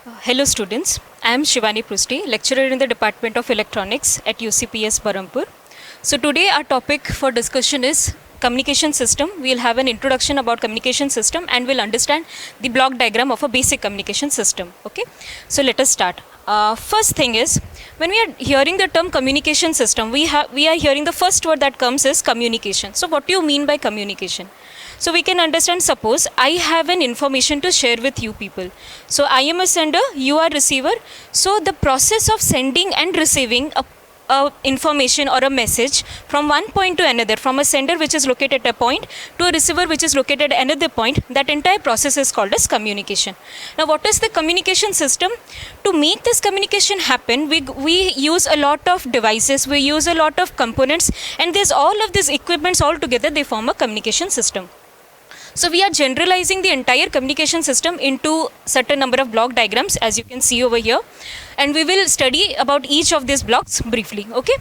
Hello students, I am Shivani Prusti, lecturer in the Department of Electronics at UCPS Barampur. So today our topic for discussion is communication system. We'll have an introduction about communication system and we'll understand the block diagram of a basic communication system. Okay, so let us start. First thing is, when we are hearing the term communication system, we are hearing the first word that comes is communication. So what do you mean by communication? So we can understand, suppose I have an information to share with you people. So I am a sender, you are receiver. So the process of sending and receiving a information or a message from one point to another, from a sender which is located at a point to a receiver which is located at another point, that entire process is called as communication. Now what is the communication system? To make this communication happen, we use a lot of devices, we use a lot of components, and there's all of these equipments all together, they form a communication system. So we are generalizing the entire communication system into certain number of block diagrams, as you can see over here, and we will study about each of these blocks briefly. Okay,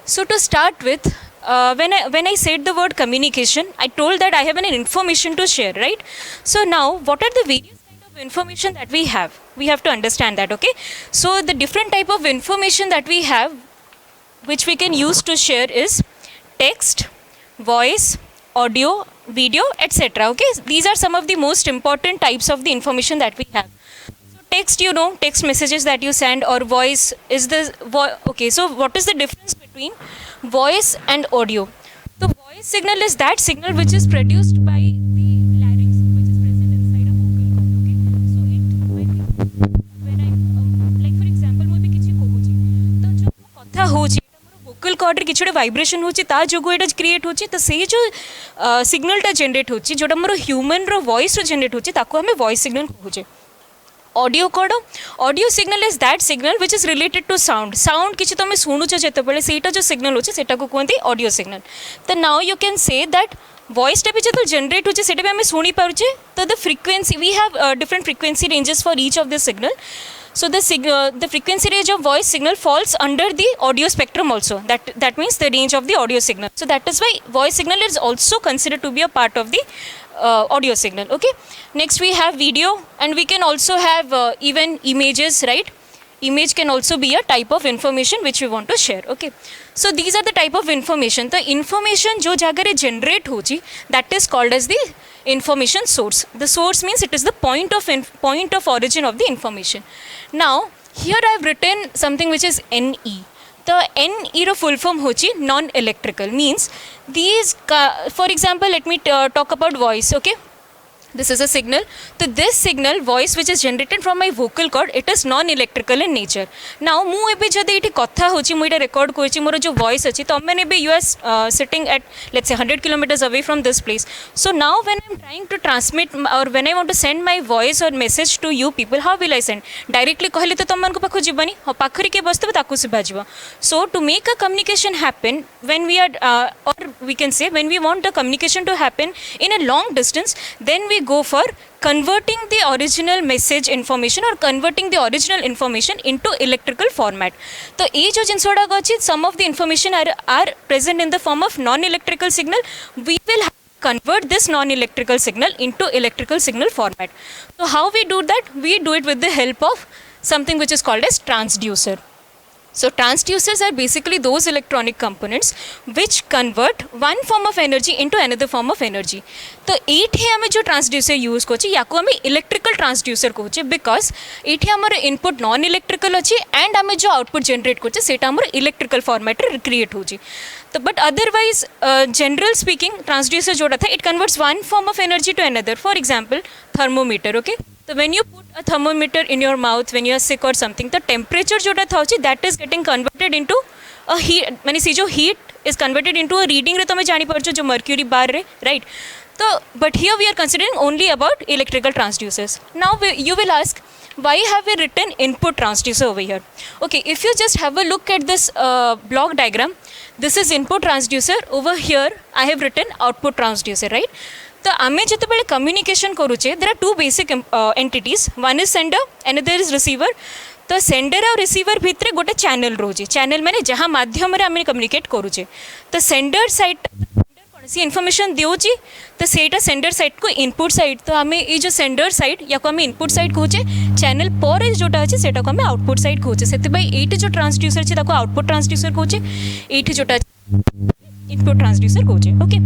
so to start with, when I said the word communication, I told that I have an information to share, right? So now what are the various kind of information that we have? We have to understand that. Okay, so the different type of information that we have which we can use to share is text, voice, audio, video, etc. Okay, these are some of the most important types of the information that we have. So text, you know, text messages that you send, or voice is okay, so what is the difference between voice and audio? The voice signal is that signal which is produced by the larynx which is present inside a vocal cord. Okay, so when I like for example ମୁଁ କିଛି କହୁଛି ତ जो କଥା होची vocal cord रे किछुडे vibration होची ता जोगु एटा क्रिएट होची तो से जो सिग्नल टा जनरेट होची जोटा मोर ह्यूमन रो वॉइस रो जनरेट होची ताको हमें वॉइस सिग्नल कहूचे. Audio code, audio signal is that signal which is related to sound. Sound किछि तमे सुनुछ जेते बेले सेटा जो सिग्नल होची सेटा को कहंती ऑडियो सिग्नल. तो now you can say that voice टा भी जो जनरेट होची सेटा भी हमें सुनी पारुचे. तो the frequency, we have different frequency ranges for each of this signal. So the frequency range of voice signal falls under the audio spectrum also. That means the range of the audio signal. So that is why voice signal is also considered to be a part of the audio signal. Okay. Next we have video, and we can also have even images, right? Image can also be a type of information which we want to share. Okay, so these are the type of information. The information जो जगह generate होची, that is called as the information source. The source means it is the point of origin of the information. Now here I have written something which is NE. The NE row full form होची non-electrical, means these for example let me talk about voice. Okay, this is a signal. So this signal voice which is generated from my vocal cord, it is non-electrical in nature. Now mu ebi jodi iti kotha hochi, mu ita record kochi, moro jo voice achi, to mane be you are sitting at let's say 100 kilometers away from this place. So now when I am trying to transmit or when I want to send my voice or message to you people, how will I send? Directly कहले तो तम को पाखु जीवानी, हो पाखरी के बस्तव ताकु से Bajwa. So to make a communication happen, when we are or we can say when we want a communication to happen in a long distance, then we go for converting the original message information or converting the original information into electrical format. So ये जो जिनसोड़ा गच्छी, some of the information are present in the form of non-electrical signal. We will convert this non-electrical signal into electrical signal format. So how we do that? We do it with the help of something which is called as transducer. So transducers are basically those electronic components which convert one form of energy into another form of energy. तो एठी हमें जो transducer use Kochi याको हमें electrical transducer Kochi, because एठी हमर input non electrical अछि and हमें जो आउटपुट जनरेट कोची सेटा हमर इलेक्ट्रिकल फॉर्मेट रे क्रिएट होची. तो but otherwise general speaking transducer जोड़ा था, it converts one form of energy to another. For example thermometer. Okay, so when you put a thermometer in your mouth when you are sick or something, the temperature जोटा था उची that is getting converted into a heat. माने सी जो heat is converted into a reading रे तो मैं जानी पड़चो जो mercury bar रे, right? तो but here we are considering only about electrical transducers. Now you will ask, why have we written input transducer over here? Okay, if you just have a look at this block diagram, this is input transducer. Over here I have written output transducer, right? तो आमे जिते बेले communication करूचे, there are two basic entities. One is sender, another is receiver. तो sender और receiver भितर गोटे channel रोचे. चैनल माने जहाँ माध्यम रे आमे कम्युनिकेट करूचे. तो सेंडर साइड सी इनफॉरमेशन देउची तो सेटा सेंडर साइड को इनपुट साइड तो आम ये जो सेंडर साइड या को आम इनपुट साइड कहूचे चैनल पर जोटा अच्छे सेटा को आम आउटपुट साइड कहूचे से ये जो ट्रांसड्यूसर अच्छे आउटपुट ट्रांसड्यूसर कहूचे ये जोटा इनपुट ट्रांसड्यूसर कहूचे okay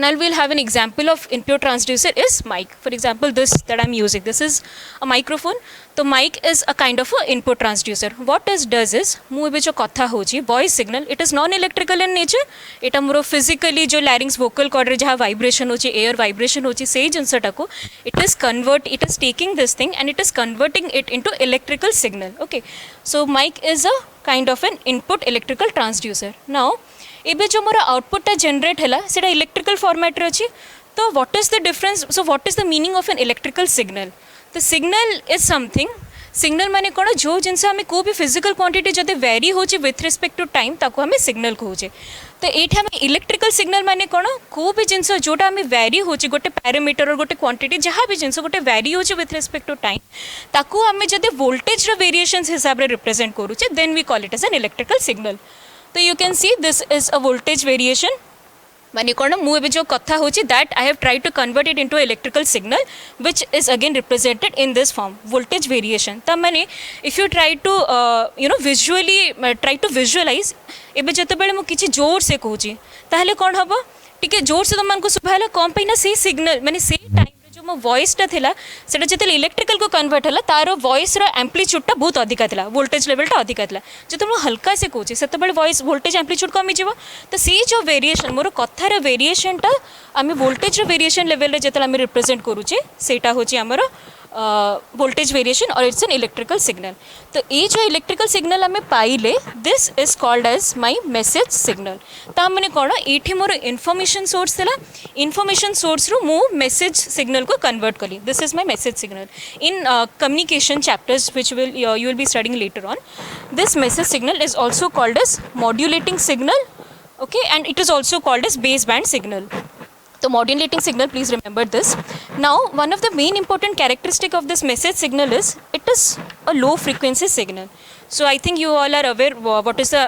now we'll have an example of input transducer is mic. For example, this that I'm using, this is a microphone. So mic is a kind of a input transducer. What it does is mu ebe jo katha hoji voice signal, it is non electrical in nature. Eta moro physically jo larynx vocal cord re jaha vibration hoji, air vibration hoji sei jinsa ta ko it is taking this thing and it is converting it into electrical signal. Okay, so mic is a kind of an input electrical transducer. Now एबे जो मोर output generate है सेटा electrical format रे अछि तो what is the difference so what is the meaning of N electrical signal तो signal is something signal माने कोन जो जिनसे हमें को भी फिजिकल क्वांटिटी जदे वेरी होची विथ रिस्पेक्ट टू टाइम ताको हमें सिग्नल कहूचे तो एठा हमें इलेक्ट्रिकल सिग्नल माने कोन को भी जिनस जोटा हमें वेरी होची गोटे पैरामीटर और गोटे क्वांटिटी जहाँ भी जिनस गोटे वेरी होची विथ रिस्पेक्ट टू टाइम ताको हमें जदे वोल्टेज रो वेरिएशंस हिसाब रे रिप्रेजेंट करूचे then we call it as an electrical signal तो you can see this is a voltage variation माने कौन मुझे जो कथा होची that I have tried to convert it into electrical signal which is again represented in this form voltage variation तब मैंने if you try to visually try to visualize एबे जते बेले मु किछि जोर से कहूची ताहले कौन हबो टिके जोर से तुमको शुभाला कम पैना से सिग्नल माने से टाइम जो मो वॉइसटा थिला सेटा जते इलेक्ट्रिकल को कन्वर्ट हला तार वॉइस रो एम्प्लीट्यूडटा बहुत अधिका थिला वोल्टेज लेवलटा अधिका थिला जते मो हल्का से कहूची सेते बेले वॉइस वोल्टेज एम्प्लीट्यूड कमी जीवो तो से जो वेरिएशन मोर कथार वेरिएशनटा आमे वोल्टेज रो वेरिएशन लेवल रे जते आमे रिप्रेजेंट करूचे सेटा होची हमर वोल्टेज वेरिएशन और इट्स एन इलेक्ट्रिकल सिग्नल तो ये जो इलेक्ट्रिकल सिग्नल आम पाइले this is called as my message signal तो मैंने कौन ये मोर इनफॉरमेशन सोर्स था इनफॉरमेशन सोर्स रु मु मेसेज सिग्नल को कन्वर्ट कली this is my message signal in communication chapters which will you will be studying later on this message signal is also called as modulating signal okay and it is also called as baseband signal. So modulating signal, please remember this. Now one of the main important characteristic of this message signal is it is a low frequency signal. So I think you all are aware what is the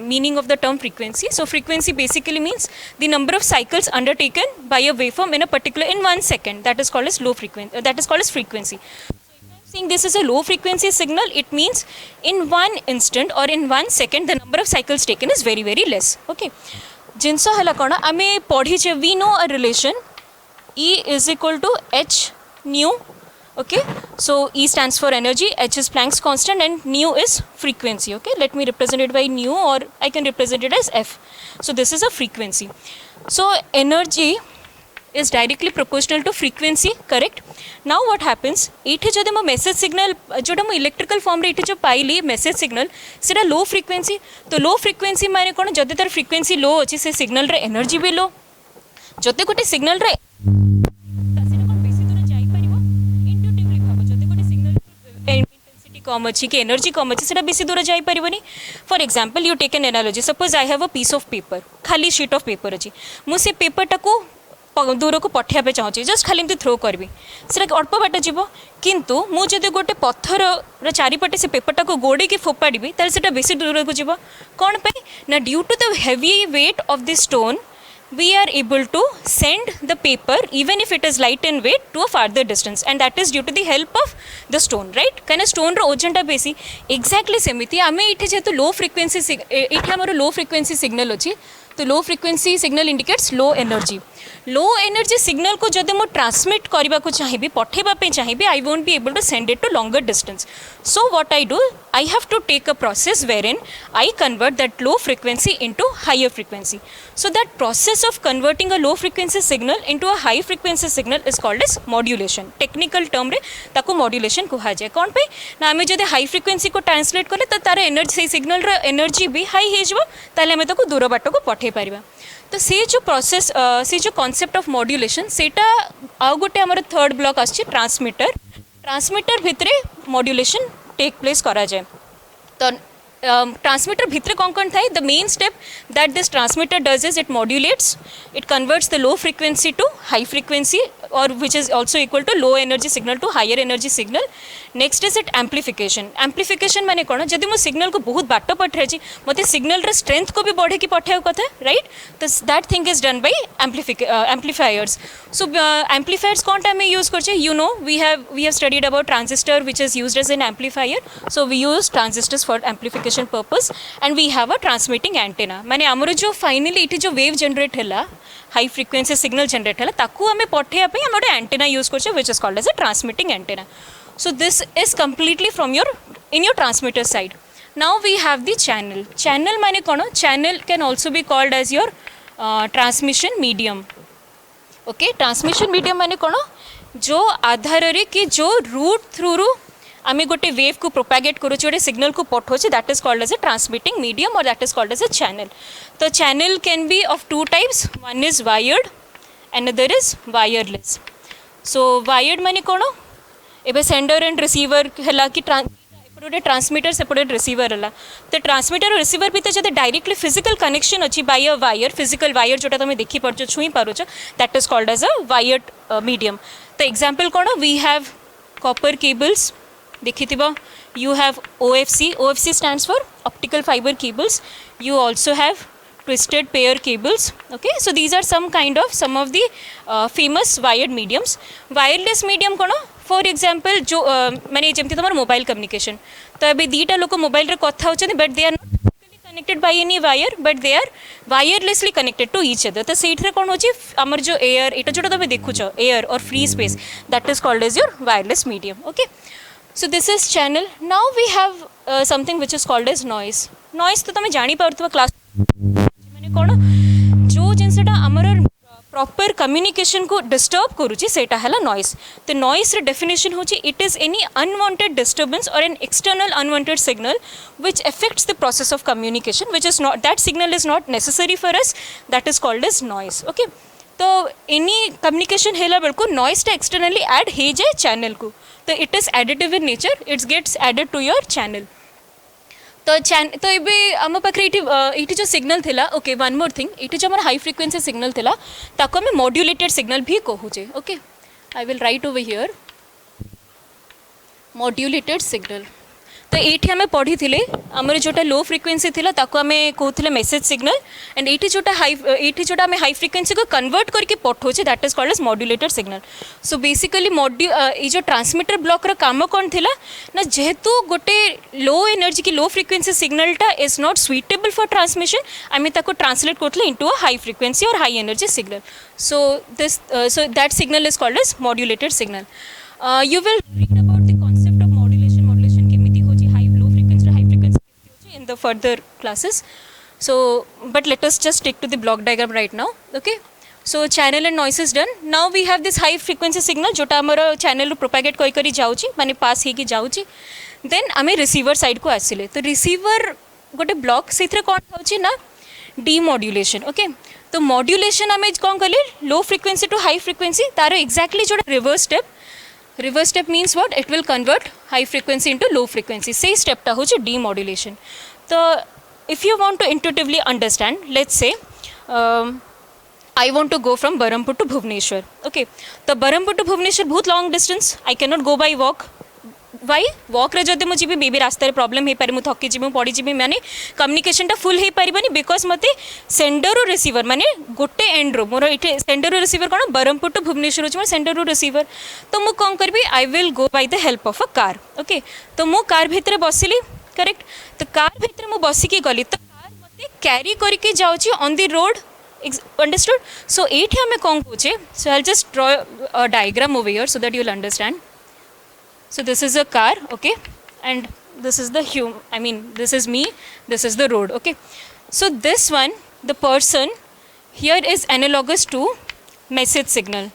meaning of the term frequency. So frequency basically means the number of cycles undertaken by a waveform in a particular in 1 second. That is called as low frequency. That is called as frequency. Saying this is a low frequency signal, it means in 1 instant or in 1 second the number of cycles taken is very less. Okay. जिनस है कौन आम पढ़ीचे we know a relation E is equal to h nu. Okay, so E stands for energy, h is Planck's constant and nu is frequency. Okay, let me represent it by nu or I can represent it as f. So this is a frequency. So energy is directly proportional to frequency, correct? Now what happens, ये जो मो message signal जोटा मो electrical form रे जो पाइली message signal सेटा low frequency. तो low frequency माने कोन जदे तार फ्रिक्वेंसी लो अछि से सिग्नल रे एनर्जी भी लो जदे गोटे सिग्नल रे कम अच्छी कि एनर्जी कम अच्छी से बेसी दूर जापरि. For example you take an analogy, suppose I have a piece of paper, खाली शीट ऑफ पेपर अच्छी, मुझे पेपरटा को दूर को पठाइबा चाहूँ, जस्ट खाली एमती थ्रो करी से अल्प बाट जीव, किंतु मुझे गोटे पत्थर चारिपटे से पेपरटा को गोड़े की फोपाड़ी ताल से बेसी दूर को जीव. कौन पे ना due to the heavy weight of the stone we are able to send the paper even if it is light in weight to a farther distance, and that is due to the help of the stone, right? कहना stone रो ओजन टा बेसी. Exactly सेमिति आमे इठे जेतु low frequency इठे हमर लो frequency signal अछि, तो low frequency signal indicates low energy. Low energy signal को जदि मो ट्रांसमिट करबा को चाहिबी, पठेबा पे चाहिबी, I won't be able to send it to longer distance. So what I do, I have to take a process wherein I convert that low frequency into higher frequency. So that process of converting a low frequency signal into a high frequency signal is called as modulation. Technical term रे ताको modulation कहा जाए. कौन पे ना हमें जदि high frequency को ट्रांसलेट कले तो तार एनर्जी सिग्नल रो एनर्जी भी हाई हे जबो, ताले हमें ताको दूर बाट को पठे परिबा. तो से जो प्रोसेस से जो कॉन्सेप्ट ऑफ मॉड्यूलेशन सेटा आउ गोटे हमर थर्ड ब्लॉक आछि ट्रांसमीटर. ट्रांसमीटर भितरे मॉड्यूलेशन टेक प्लेस करा जाए. तो ट्रांसमीटर भितर कौन थाए the main step that this transmitter does is it modulates it converts the low frequency to high frequency और which is also equal to low energy signal to higher energy signal next is it amplification माने कौन जदि मो signal को बहुत बाट पठाई मत सिग्नल स्ट्रेंथ को भी बढ़े कि पठाइबा कथा राइट तो that thing is done by amplifiers so amplifiers कौन आम यूज कर you know we have studied about transistor which is used as an amplifier so we use transistors for amplification purpose and we have a transmitting antenna माने आमर जो finally इटी जो wave generate है high frequency signal generate है ताकू आम पठाइबा पई आम एंटेना यूज कर which is called as a transmitting antenna so this is completely from your in your transmitter side now we have the channel माने कौन channel can also be called as your transmission medium okay transmission medium माने कौन जो आधार रे कि जो root through रु आम गोटे वेव को प्रोपागेट करूँ गोटे सिग्नल को पठाऊे that is called as a transmitting medium और that is called as a channel तो channel can be of two types one is wired another is wireless so wired माने कौन एबे सेंडर एंड रिसीवर है कि एपटे transmitter सेपटे receiver है तो ट्रांसमीटर और रिसीवर भी जब डायरेक्टली फिजिकल कनेक्शन अच्छी by a wire physical wire जोटा तुम देखिपार छुई पार that is called as a wired medium तो एग्जांपल कौन वी हैव कॉपर केबल्स देखी you have OFC stands for optical fibre cables you also have twisted pair cables okay so these are some of the famous wired mediums wireless medium cone for example जो माने जेमती तुम mobile communication तो अभी दीटा लोक mobile रे कथा होचन but they are not connected by any wire but they are wirelessly connected to each other तो सेठ रे कोन होची हमर जो एयर एटा जोटा तुम देखुछ एयर और free space that is called as your wireless medium okay so this is channel now we have something which is called as noise तो तुम जानि पारथबा क्लास कौन जो जिनसा आमर प्रॉपर कम्युनिकेशन को डिस्टर्ब करुच्ची सेटा है नॉइज तो नॉइज रे डेफिनेशन होची it is any unwanted disturbance और an external unwanted signal which affects the process of communication which is not that signal is not necessary for us that is called as noise okay तो any communication हेला बेलको noise टा externally add हे जाए channel को तो it is additive in nature it's gets added to your channel तो ये आम पाखे ये जो सिग्नल थिला ओके वन मोर थिंग ये जो हाई फ्रिक्वेंसी सिग्नल थिला ताको आम मॉड्यूलेटेड सिग्नल भी कहूचे okay I will write over here modulated signal तो ये आम पढ़ी थे आमर जोटा लो फ्रिक्वेंसी थिला ताको आम कहते मेसेज सिग्नल एंड ये जोटा आम हाई फ्रिक्वेंसी को कन्वर्ट करके पठाऊे that is called as modulated signal so basically ये जो ट्रांसमीटर ब्लॉक काम कौन थिला ना जेहेतु गोटे लो एनर्जी की लो फ्रिक्वेंसी सिग्नलटा is not suitable for transmission आम ताको ट्रांसलेट करते इनटू अ हाई फ्रिक्वेंसी और high energy signal so that signal is called as modulated signal you will read about the concept of modulation केमिति होची high low frequency high frequency केमिति होची in the further classes so but let us just stick to the block diagram right now okay so channel and noise is done now we have this high frequency signal जोटा हमर channel रो propagate कोई करी जाउची माने पास हे की जाउची then आमे receiver side को आसिले तो receiver गोटे block सेथरे कोन होची ना demodulation okay तो modulation आमे कोन कले low frequency to high frequency taro exactly जोटा reverse step means what it will convert high frequency into low frequency से step टा होची demodulation तो if you want to intuitively understand let's say I want to go from Barampur to Bhubaneswar okay तो Barampur to Bhubaneswar बहुत long distance I cannot go by walk why walk रे जदि मु GB baby रास्ता रे problem हे पारे मु थकी जीबी पड़ी जीबी माने कम्युनिकेशन टा फुल हे पारिबनी बिकॉज मते सेंडर और रिसीवर माने गोटे एंड रो मोर इटे सेंडर और receiver cone Barampur to Bhubaneswar होची मोर सेंडर और रिसीवर तो मु कोन करबी I will go by the help of a car okay तो मु कार भितरे बसिली करेक्ट तो कार भितर मु बसिकी गली तो कार मते कैरी करके जाउची on the road understood so एठी हमें कोन कोचे so I will just draw a diagram over here so that you will understand so this is a car okay and this is the I mean this is me this is the road okay so this one the person here is analogous to message signal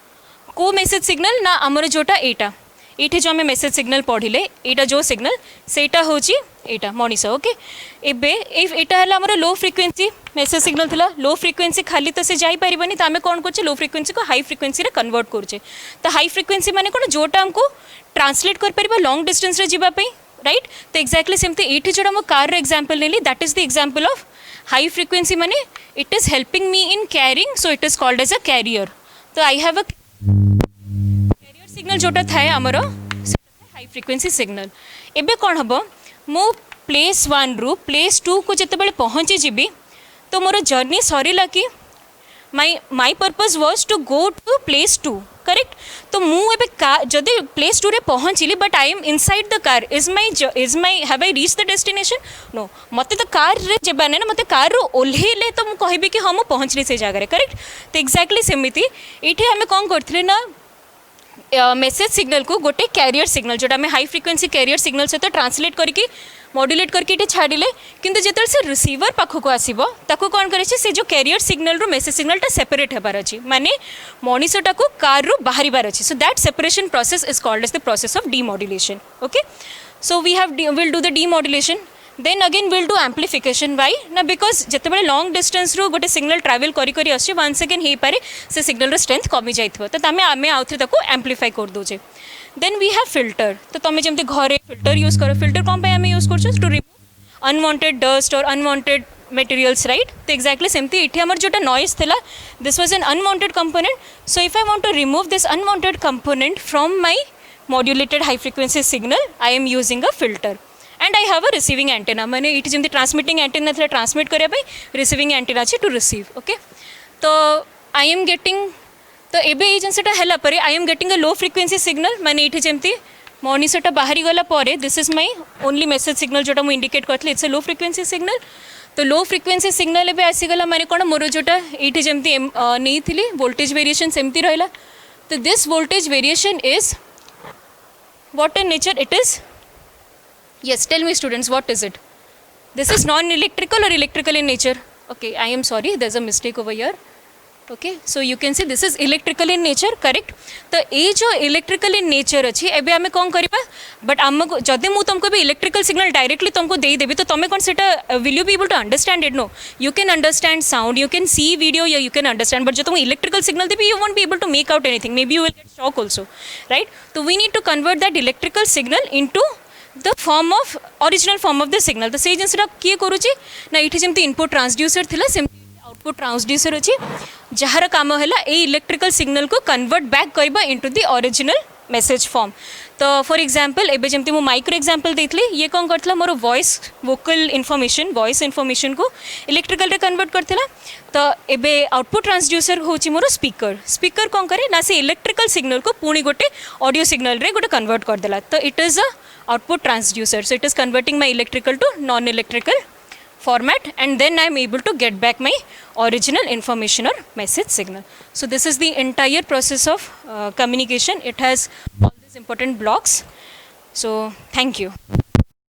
को message signal ना हमर जोटा एटा ये जो आम message signal पढ़ले यहाँ जो सिग्नल सेटा हूँ यहाँ मनीष ओके एटा आमर लो फ्रिक्वेंसी मेसेज सिग्नल थिला लो फ्रिक्वेंसी खाली तो से जापरनी तो आम कौन कर लो फ्रिक्वेंसी को हाई फ्रिक्वेंसी रे कन्वर्ट करुचे तो हाई फ्रिक्वेंसी माने कौन जोटा आमको ट्रांसलेट कर पारिबा लॉन्ग डिस्टेंस रे जीवा पई राइट तो एक्जाक्टली सेमती ये जोड़ा मो कार एग्जांपल नेली that is the example of high frequency माने it is helping me in carrying so it is called as a carrier तो I have a carrier signal जोटा थाए आमर हाई फ्रिक्वेंसी सिग्नल एबे कौन हम मो प्लेस 1 रु प्लेस 2 को जिते पहुँची जीवी तो मोर जर्नी सरला कि my purpose was to go to place 2 correct तो मुझे जदि प्लेस 2 रे पहुँचली but I am inside the car is my have I reach the destination no मत तो कार रे जबाने ना मत कार रू ओल्हेले तो मुझे कहबी कि हाँ मुझे पहुँचली से जगह करेक्ट तो एक्जाक्टली सेमती ये आम कौन करते ना मेसेज सिग्नल को गोटे कैरियर सिग्नल जोटा आम हाई फ्रिक्वेंसी कैरियर सिग्नल सहित ट्रांसलेट करके मॉड्यूलेट करके ये छाड़िले किंतु जिते से रिसीवर पाखक आसो ताको कौन करे से जो कैरियर सिग्नल रू मेसेज सिग्नलटा सेपरेट होबार अच्छी माने मनीषटा को कार रू बाहर अच्छी so that separation process is called as the process of demodulation okay so we have will do the demodulation then again will do amplification why ना बिकज जिते लॉन्ग डिस्टेंस रू गोटे सिग्नल ट्रावेल करी आसे वन सेकेंड हो पारे से signal strength कमी जाइए तो आम आउ थे एम्प्लीफाई कर दोचे देन वी हैव फिल्टर तो तुम्हें जमी घरे फिल्टर यूज कर फिल्टर कौन आम यूज कर टू रिमूव अनवांटेड डस्ट और अनवांटेड मटेरियल्स राइट तो एक्जाक्टली सेमती ये आमर जोटा नॉइज थिला this was an unwanted component so if I want to remove this unwanted component from my modulated high frequency signal I am using a filter and I have a receiving antenna मैंने ये जमी transmitting antenna था transmit करने receiving antenna अच्छे to receive okay तो I am getting तो एबे ये जिनसा है आई am getting a low frequency signal मैंने ये जमी मनीषटा बाहरी गला this is my only message signal जोटा मुझे इंडिकेट करती it's a low frequency signal तो लो फ्रिक्वेंसी सिग्नल एबे आसीगला माने कौन मोर जोटा ये जमी नहीं थी वोल्टेज वेरिएशन सेमती रहा तो this voltage variation is what in nature it is yes tell me students what is it this is non electrical or electrical in nature okay I am sorry there's a mistake over here okay so you can see this is electrical in nature correct तो ये जो electrical in nature अच्छी एबे आमे कौन करिबा but आमको जदे मु तुमको भी electrical signal directly तुमको दे देबी तो तमे कौन सेटा will you be able to understand it no you can understand sound you can see video yeah you can understand but जो तुम electrical signal Devi you won't be able to make out anything maybe you will get shock also right तो we need to convert that electrical signal into the form of original form of the signal तो से जिनसा किए करुच्ची ना ये जमी input transducer थिला output transducer अच्छी jar काम है ये इलेक्ट्रिकल सिग्नल को कन्वर्ट बैक करबा into the original message form तो फॉर एग्जांपल एबे जमती मु माइक्रो एग्जांपल देथली ये कौन करथला मोर वॉइस वोकल इनफॉरमेशन को इलेक्ट्रिकल रे कन्वर्ट करथला तो एबे आउटपुट ट्रांसड्यूसर होची मोर स्पीकर कौन करे ना से इलेक्ट्रिकल सिग्नल को पुणी गोटे ऑडियो सिग्नल रे गोटे कन्वर्ट कर देला तो it is a output transducer so it is converting my electrical to non-electrical format and then I am able to get back my original information or message signal so this is the entire process of communication it has all these important blocks so thank you